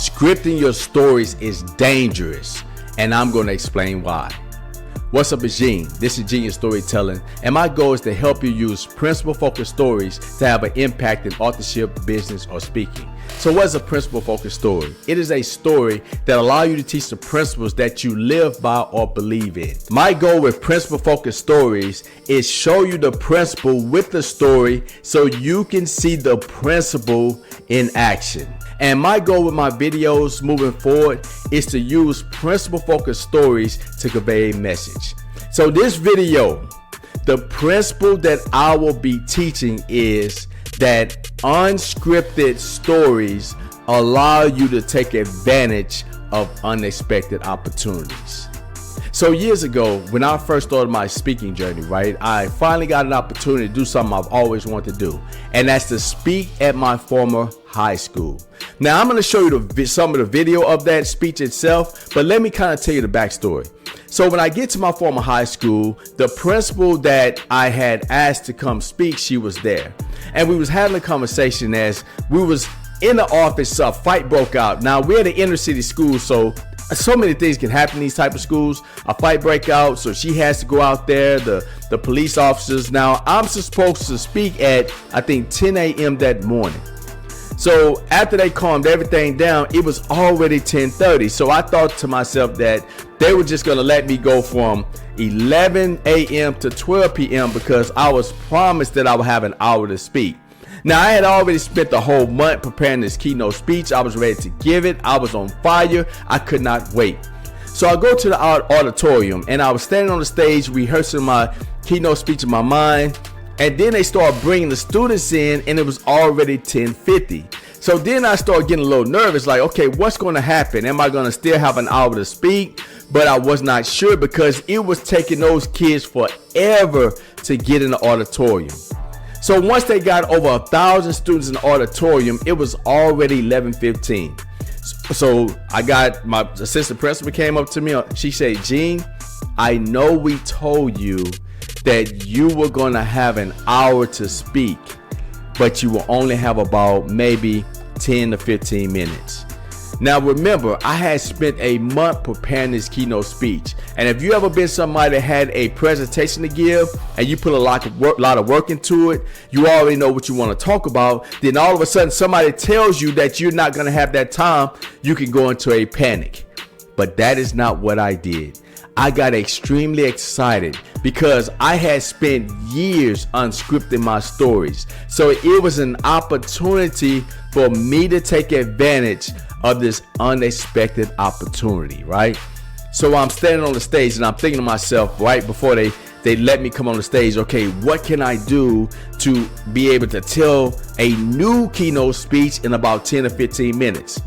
Scripting your stories is dangerous, and I'm going to explain why. What's up, it's Gene. This is inGENEious Storytelling, and my goal is to help you use principle-focused stories to have an impact in authorship, business, or speaking. So what is a principle-focused story? It is a story that allows you to teach the principles that you live by or believe in. My goal with principle-focused stories is show you the principle with the story so you can see the principle in action. And my goal with my videos moving forward is to use principle-focused stories to convey a message. So this video, the principle that I will be teaching is that unscripted stories allow you to take advantage of unexpected opportunities. So years ago, when I first started my speaking journey, right, I finally got an opportunity to do something I've always wanted to do, and that's to speak at my former high school. Now, I'm going to show you some of the video of that speech itself, but let me kind of tell you the backstory. So when I get to my former high school, the principal that I had asked to come speak, she was there. And we was having a conversation as we was in the office, a fight broke out. Now, we're at an inner city school, so many things can happen in these type of schools. A fight break out, so she has to go out there, the police officers. Now, I'm supposed to speak at, I think, 10 a.m. that morning. So after they calmed everything down, it was already 10:30. So I thought to myself that they were just going to let me go from 11 a.m. to 12 p.m. because I was promised that I would have an hour to speak. Now, I had already spent the whole month preparing this keynote speech. I was ready to give it. I was on fire. I could not wait. So I go to the auditorium, and I was standing on the stage rehearsing my keynote speech in my mind. And then they started bringing the students in, and it was already 10:50. So then I started getting a little nervous, like, okay, what's going to happen? Am I going to still have an hour to speak? But I was not sure because it was taking those kids forever to get in the auditorium. So once they got over 1,000 students in the auditorium, it was already 11:15. So I got my assistant principal came up to me. She said, Gene, I know we told you that you were going to have an hour to speak, but you will only have about maybe 10 to 15 minutes. Now remember, I had spent a month preparing this keynote speech, and if you ever been somebody that had a presentation to give and you put a lot of work into it, you already know what you want to talk about. Then all of a sudden somebody tells you that you're not going to have that time, you can go into a panic. But that is not what I did. I got extremely excited because I had spent years unscripting my stories. So it was an opportunity for me to take advantage of this unexpected opportunity, right? So I'm standing on the stage and I'm thinking to myself right before they let me come on the stage, okay, what can I do to be able to tell a new keynote speech in about 10 to 15 minutes?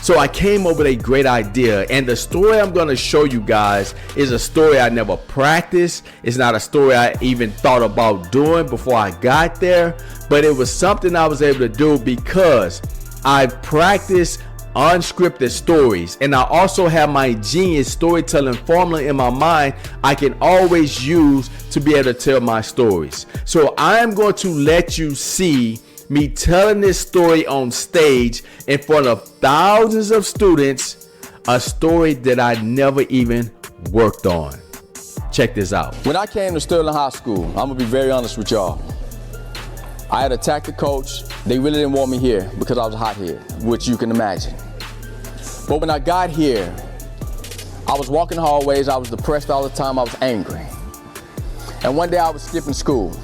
So I came up with a great idea, and the story I'm going to show you guys is a story I never practiced. It's not a story I even thought about doing before I got there, but it was something I was able to do because I practiced unscripted stories, and I also have my inGENEious storytelling formula in my mind I can always use to be able to tell my stories. So I'm going to let you see me telling this story on stage in front of thousands of students, a story that I never even worked on. Check this out. When I came to Sterling High School, I'm gonna be very honest with y'all. I had attacked the coach. They really didn't want me here because I was a hothead, which you can imagine. But when I got here, I was walking the hallways, I was depressed all the time, I was angry. And one day I was skipping school.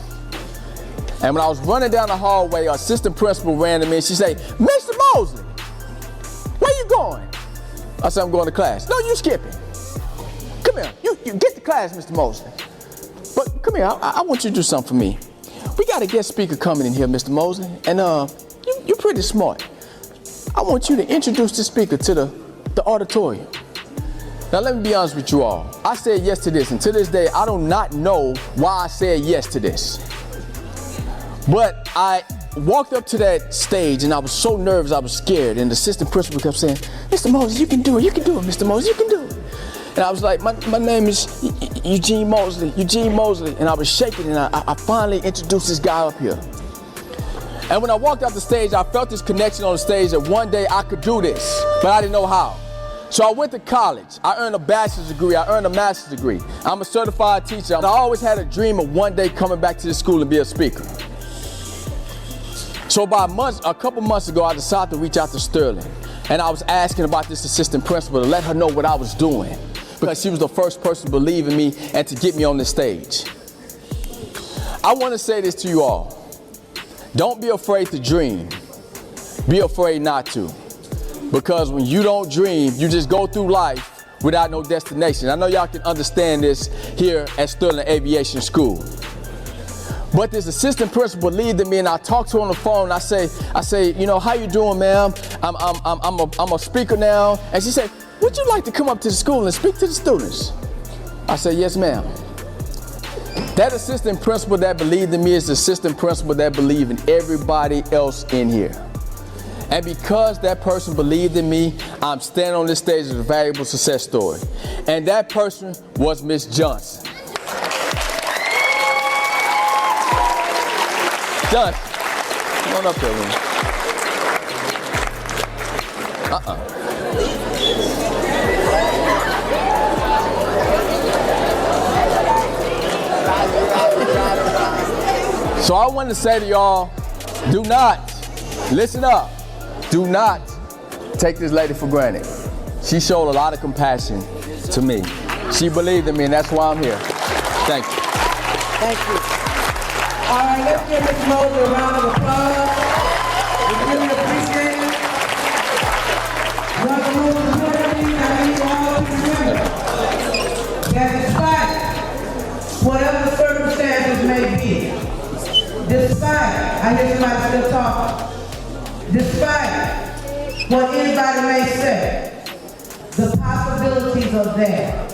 And when I was running down the hallway, our assistant principal ran to me and she said, Mr. Mosley, where you going? I said, I'm going to class. No, you skipping. Come here, you get to class, Mr. Mosley. But come here, I want you to do something for me. We got a guest speaker coming in here, Mr. Mosley, and you're pretty smart. I want you to introduce the speaker to the auditorium. Now let me be honest with you all. I said yes to this, and to this day, I do not know why I said yes to this. But I walked up to that stage and I was so nervous, I was scared, and the assistant principal kept saying, Mr. Moses, you can do it, Mr. Moses, you can do it. And I was like, my name is Eugene Mosley, and I was shaking, and I finally introduced this guy up here. And when I walked off the stage, I felt this connection on the stage that one day I could do this. but I didn't know how. So I went to college. I earned a bachelor's degree. I earned a master's degree. I'm a certified teacher. I always had a dream of one day coming back to the school and be a speaker. So a couple months ago, I decided to reach out to Sterling. And I was asking about this assistant principal to let her know what I was doing, because she was the first person to believe in me and to get me on the stage. I want to say this to you all. Don't be afraid to dream. Be afraid not to. Because when you don't dream, you just go through life without no destination. I know y'all can understand this here at Sterling Aviation School. But this assistant principal believed in me, and I talked to her on the phone. I say, you know, how you doing, ma'am? I'm a speaker now. And she said, would you like to come up to the school and speak to the students? I said, yes, ma'am. That assistant principal that believed in me is the assistant principal that believed in everybody else in here. And because that person believed in me, I'm standing on this stage as a valuable success story. And that person was Miss Johnson. Johnson, come on up there, man. So I want to say to y'all, do not, listen up, do not take this lady for granted. She showed a lot of compassion to me. She believed in me, and that's why I'm here. Thank you. Thank you. All right, let's give Ms. Mosley a round of applause. We really appreciate it. Brother Mosley, I need you all to remember that despite whatever the circumstances may be, despite, I hear somebody still talking, despite what anybody may say, the possibilities are there.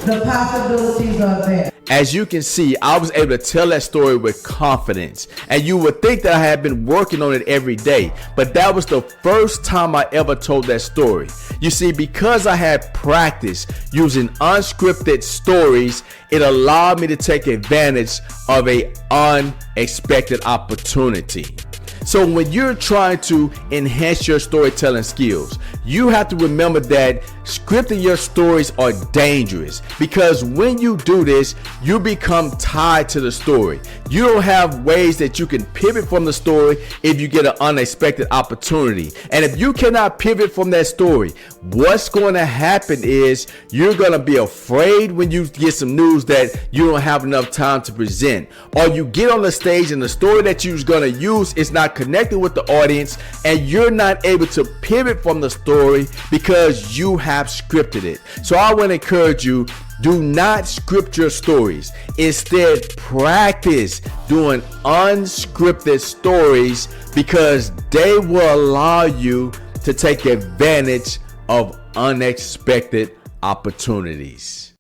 The possibilities are there. As you can see, I was able to tell that story with confidence, and you would think that I had been working on it every day, but that was the first time I ever told that story. You see, because I had practice using unscripted stories, it allowed me to take advantage of an unexpected opportunity. So when you're trying to enhance your storytelling skills, you have to remember that scripting your stories are dangerous, because when you do this, you become tied to the story. You don't have ways that you can pivot from the story if you get an unexpected opportunity. And if you cannot pivot from that story, what's going to happen is you're going to be afraid when you get some news that you don't have enough time to present, or you get on the stage and the story that you're going to use is not connected with the audience, and you're not able to pivot from the story because you have scripted it. So I want to encourage you, do not script your stories. Instead, practice doing unscripted stories, because they will allow you to take advantage of unexpected opportunities.